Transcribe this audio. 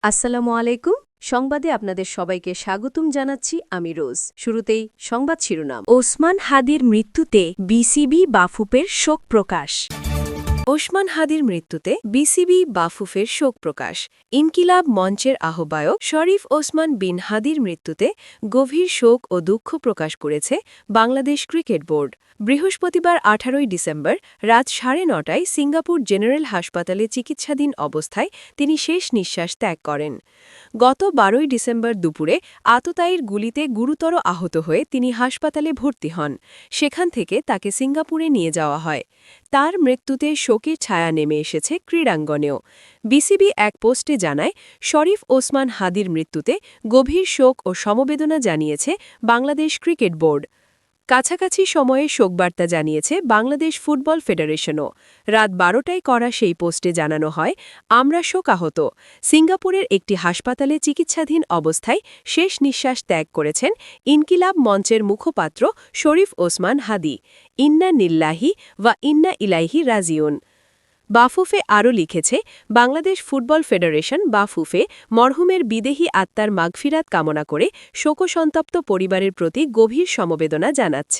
আসসালামু আলাইকুম। সংবাদে আপনাদের সবাইকে স্বাগতম জানাচ্ছি আমি রোজ। শুরুতেই সংবাদ শিরোনাম। ওসমান হাদির মৃত্যুতে বিসিবি বাফুফের শোক প্রকাশ। ওসমান হাদির মৃত্যুতে বিসিবি বাফুফের শোক প্রকাশ। ইনকিলাব মঞ্চের আহ্বায়ক শরীফ ওসমান বিন হাদির মৃত্যুতে গভীর শোক ও দুঃখ প্রকাশ করেছে বাংলাদেশ ক্রিকেট বোর্ড। বৃহস্পতিবার ১৮ ডিসেম্বর রাত ৯:৩০টায় সিঙ্গাপুর জেনারেল হাসপাতালে চিকিৎসাধীন অবস্থায় তিনি শেষ নিঃশ্বাস ত্যাগ করেন। গত ১২ ডিসেম্বর দুপুরে আততায়ীর গুলিতে গুরুতর আহত হয়ে তিনি হাসপাতালে ভর্তি হন। সেখান থেকে তাকে সিঙ্গাপুরে নিয়ে যাওয়া হয়। তার মৃত্যুতে শোকের ছায়া নেমে এসেছে ক্রীড়াঙ্গনেও। বিসিবি এক পোস্টে জানায়, শরীফ ওসমান হাদির মৃত্যুতে গভীর শোক ও সমবেদনা জানিয়েছে বাংলাদেশ ক্রিকেট বোর্ড। কাছাকাছি সময়ে শোকবার্তা জানিয়েছে বাংলাদেশ ফুটবল ফেডারেশনও। রাত ১২টায় করা সেই পোস্টে জানানো হয়, আমরা শোকাহত। সিঙ্গাপুরের একটি হাসপাতালে চিকিৎসাধীন অবস্থায় শেষ নিঃশ্বাস ত্যাগ করেছেন ইনকিলাব মঞ্চের মুখপাত্র শরীফ ওসমান হাদি। ইন্না নিল্লাহি ওয়া ইন্না ইলাইহি রাজিউন। বাফুফে আরও লিখেছে, বাংলাদেশ ফুটবল ফেডারেশন বাফুফে মরহুমের বিদেহী আত্মার মাগফিরাত কামনা করে শোকসন্তপ্ত পরিবারের প্রতি গভীর সমবেদনা জানাচ্ছে।